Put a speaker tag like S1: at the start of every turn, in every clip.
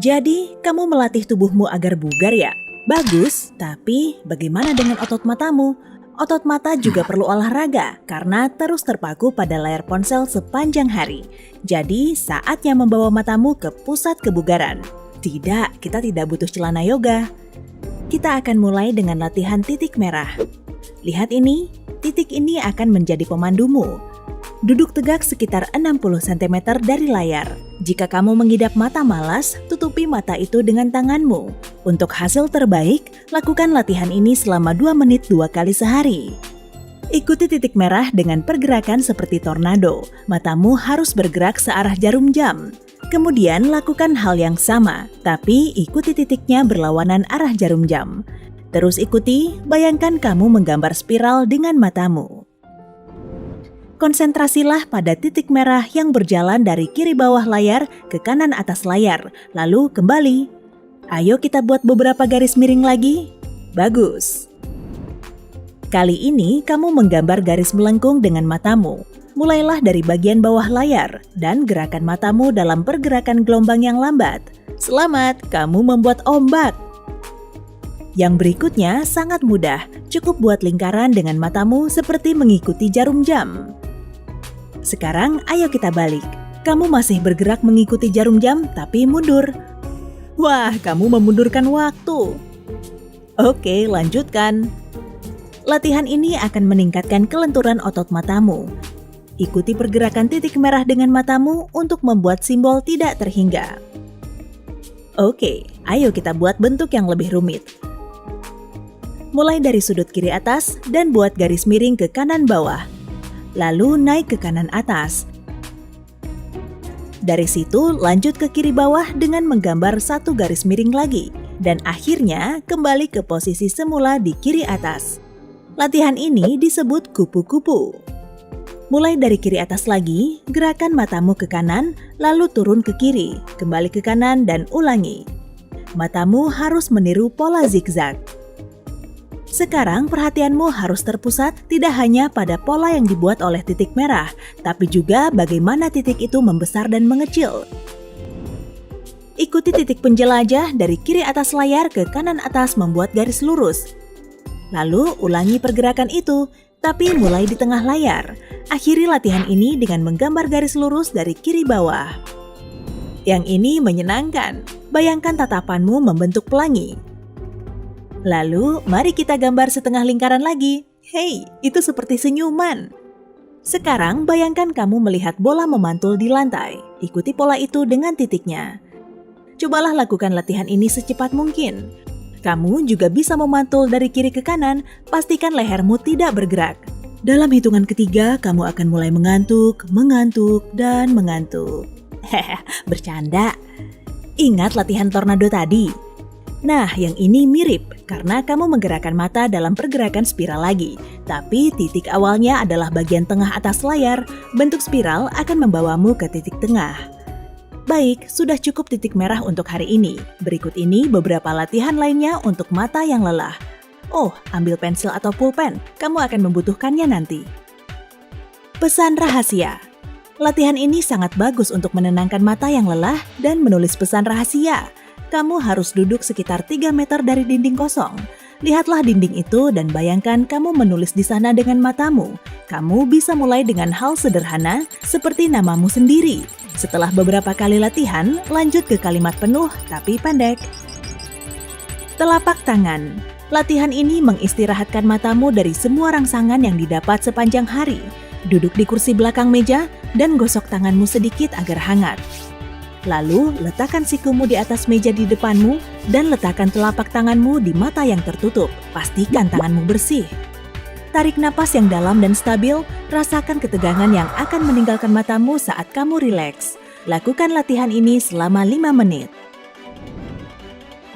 S1: Jadi, kamu melatih tubuhmu agar bugar ya? Bagus, tapi bagaimana dengan otot matamu? Otot mata juga perlu olahraga karena terus terpaku pada layar ponsel sepanjang hari. Jadi, saatnya membawa matamu ke pusat kebugaran. Tidak, kita tidak butuh celana yoga. Kita akan mulai dengan latihan titik merah. Lihat ini, titik ini akan menjadi pemandumu. Duduk tegak sekitar 60 cm dari layar. Jika kamu mengidap mata malas, tutupi mata itu dengan tanganmu. Untuk hasil terbaik, lakukan latihan ini selama 2 menit 2 kali sehari. Ikuti titik merah dengan pergerakan seperti tornado. Matamu harus bergerak searah jarum jam. Kemudian lakukan hal yang sama, tapi ikuti titiknya berlawanan arah jarum jam. Terus ikuti, bayangkan kamu menggambar spiral dengan matamu. Konsentrasilah pada titik merah yang berjalan dari kiri bawah layar ke kanan atas layar, lalu kembali. Ayo kita buat beberapa garis miring lagi. Bagus. Kali ini kamu menggambar garis melengkung dengan matamu. Mulailah dari bagian bawah layar dan gerakan matamu dalam pergerakan gelombang yang lambat. Selamat, kamu membuat ombak. Yang berikutnya sangat mudah, cukup buat lingkaran dengan matamu seperti mengikuti jarum jam. Sekarang ayo kita balik. Kamu masih bergerak mengikuti jarum jam tapi mundur. Wah, kamu memundurkan waktu. Oke, lanjutkan. Latihan ini akan meningkatkan kelenturan otot matamu. Ikuti pergerakan titik merah dengan matamu untuk membuat simbol tidak terhingga. Oke, ayo kita buat bentuk yang lebih rumit. Mulai dari sudut kiri atas dan buat garis miring ke kanan bawah. Lalu naik ke kanan atas. Dari situ lanjut ke kiri bawah dengan menggambar satu garis miring lagi. Dan akhirnya kembali ke posisi semula di kiri atas. Latihan ini disebut kupu-kupu. Mulai dari kiri atas lagi, gerakan matamu ke kanan, lalu turun ke kiri, kembali ke kanan dan ulangi. Matamu harus meniru pola zigzag. Sekarang perhatianmu harus terpusat tidak hanya pada pola yang dibuat oleh titik merah, tapi juga bagaimana titik itu membesar dan mengecil. Ikuti titik penjelajah dari kiri atas layar ke kanan atas membuat garis lurus. Lalu ulangi pergerakan itu, tapi mulai di tengah layar. Akhiri latihan ini dengan menggambar garis lurus dari kiri bawah. Yang ini menyenangkan. Bayangkan tatapanmu membentuk pelangi. Lalu, mari kita gambar setengah lingkaran lagi. Hei, itu seperti senyuman. Sekarang, bayangkan kamu melihat bola memantul di lantai. Ikuti pola itu dengan titiknya. Cobalah lakukan latihan ini secepat mungkin. Kamu juga bisa memantul dari kiri ke kanan, pastikan lehermu tidak bergerak. Dalam hitungan ketiga, kamu akan mulai mengantuk, dan mengantuk. Hehe, bercanda. Ingat latihan tornado tadi? Nah, yang ini mirip karena kamu menggerakkan mata dalam pergerakan spiral lagi. Tapi titik awalnya adalah bagian tengah atas layar, bentuk spiral akan membawamu ke titik tengah. Baik, sudah cukup titik merah untuk hari ini. Berikut ini beberapa latihan lainnya untuk mata yang lelah. Oh, ambil pensil atau pulpen, kamu akan membutuhkannya nanti. Pesan rahasia. Latihan ini sangat bagus untuk menenangkan mata yang lelah dan menulis pesan rahasia. Kamu harus duduk sekitar 3 meter dari dinding kosong. Lihatlah dinding itu dan bayangkan kamu menulis di sana dengan matamu. Kamu bisa mulai dengan hal sederhana seperti namamu sendiri. Setelah beberapa kali latihan, lanjut ke kalimat penuh tapi pendek. Telapak tangan. Latihan ini mengistirahatkan matamu dari semua rangsangan yang didapat sepanjang hari. Duduk di kursi belakang meja dan gosok tanganmu sedikit agar hangat. Lalu, letakkan sikumu di atas meja di depanmu dan letakkan telapak tanganmu di mata yang tertutup. Pastikan tanganmu bersih. Tarik napas yang dalam dan stabil, rasakan ketegangan yang akan meninggalkan matamu saat kamu rileks. Lakukan latihan ini selama 5 menit.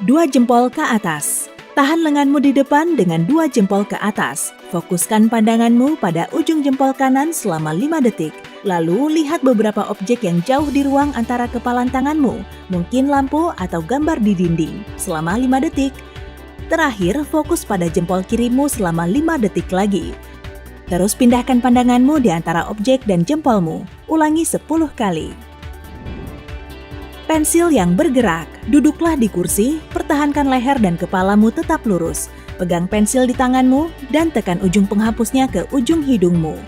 S1: 2 jempol ke atas. Tahan lenganmu di depan dengan 2 jempol ke atas. Fokuskan pandanganmu pada ujung jempol kanan selama 5 detik. Lalu lihat beberapa objek yang jauh di ruang antara kepalan tanganmu, mungkin lampu atau gambar di dinding, selama 5 detik. Terakhir, fokus pada jempol kirimu selama 5 detik lagi. Terus pindahkan pandanganmu di antara objek dan jempolmu. Ulangi 10 kali. Pensil yang bergerak. Duduklah di kursi, pertahankan leher dan kepalamu tetap lurus. Pegang pensil di tanganmu dan tekan ujung penghapusnya ke ujung hidungmu.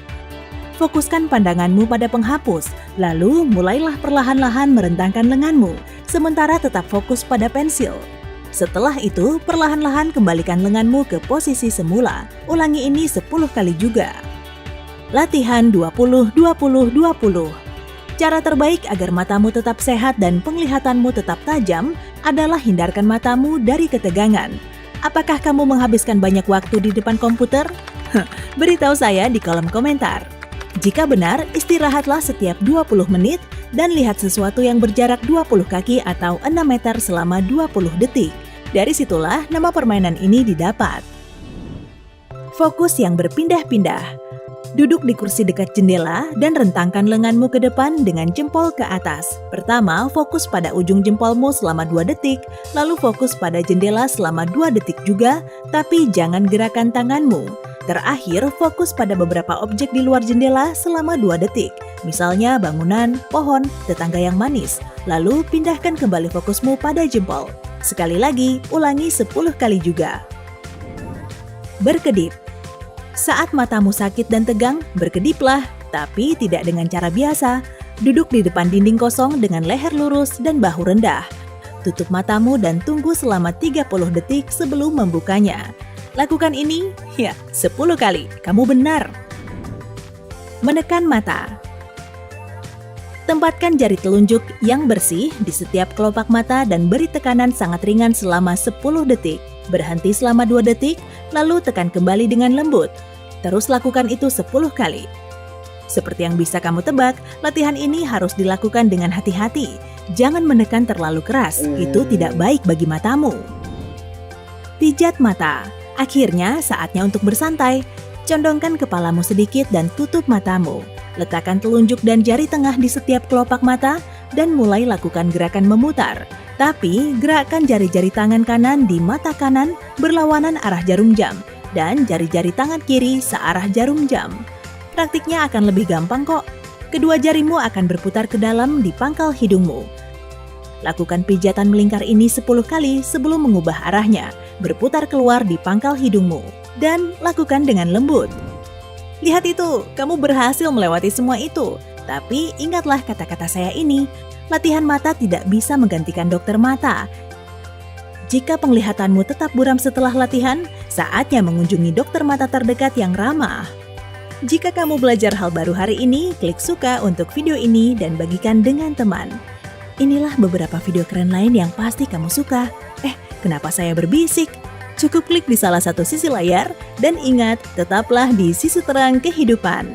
S1: Fokuskan pandanganmu pada penghapus, lalu mulailah perlahan-lahan merentangkan lenganmu, sementara tetap fokus pada pensil. Setelah itu, perlahan-lahan kembalikan lenganmu ke posisi semula. Ulangi ini 10 kali juga. Latihan 20-20-20. Cara terbaik agar matamu tetap sehat dan penglihatanmu tetap tajam adalah hindarkan matamu dari ketegangan. Apakah kamu menghabiskan banyak waktu di depan komputer? Beritahu saya di kolom komentar. Jika benar, istirahatlah setiap 20 menit dan lihat sesuatu yang berjarak 20 kaki atau 6 meter selama 20 detik. Dari situlah nama permainan ini didapat. Fokus yang berpindah-pindah. Duduk di kursi dekat jendela dan rentangkan lenganmu ke depan dengan jempol ke atas. Pertama, fokus pada ujung jempolmu selama 2 detik, lalu fokus pada jendela selama 2 detik juga, tapi jangan gerakan tanganmu. Terakhir, fokus pada beberapa objek di luar jendela selama 2 detik, misalnya bangunan, pohon, tetangga yang manis. Lalu pindahkan kembali fokusmu pada jempol. Sekali lagi, ulangi 10 kali juga. Berkedip. Saat matamu sakit dan tegang, berkediplah, tapi tidak dengan cara biasa. Duduk di depan dinding kosong dengan leher lurus dan bahu rendah. Tutup matamu dan tunggu selama 30 detik sebelum membukanya. Lakukan ini, 10 kali. Kamu benar. Menekan mata. Tempatkan jari telunjuk yang bersih di setiap kelopak mata dan beri tekanan sangat ringan selama 10 detik. Berhenti selama 2 detik, lalu tekan kembali dengan lembut. Terus lakukan itu 10 kali. Seperti yang bisa kamu tebak, latihan ini harus dilakukan dengan hati-hati. Jangan menekan terlalu keras, itu tidak baik bagi matamu. Pijat mata. Akhirnya saatnya untuk bersantai. Condongkan kepalamu sedikit dan tutup matamu. Letakkan telunjuk dan jari tengah di setiap kelopak mata dan mulai lakukan gerakan memutar. Tapi, gerakkan jari-jari tangan kanan di mata kanan berlawanan arah jarum jam dan jari-jari tangan kiri searah jarum jam. Praktiknya akan lebih gampang kok. Kedua jarimu akan berputar ke dalam di pangkal hidungmu. Lakukan pijatan melingkar ini 10 kali sebelum mengubah arahnya, berputar keluar di pangkal hidungmu, dan lakukan dengan lembut. Lihat itu, kamu berhasil melewati semua itu. Tapi ingatlah kata-kata saya ini, latihan mata tidak bisa menggantikan dokter mata. Jika penglihatanmu tetap buram setelah latihan, saatnya mengunjungi dokter mata terdekat yang ramah. Jika kamu belajar hal baru hari ini, klik suka untuk video ini dan bagikan dengan teman. Inilah beberapa video keren lain yang pasti kamu suka. Kenapa saya berbisik? Cukup klik di salah satu sisi layar dan ingat, tetaplah di sisi terang kehidupan.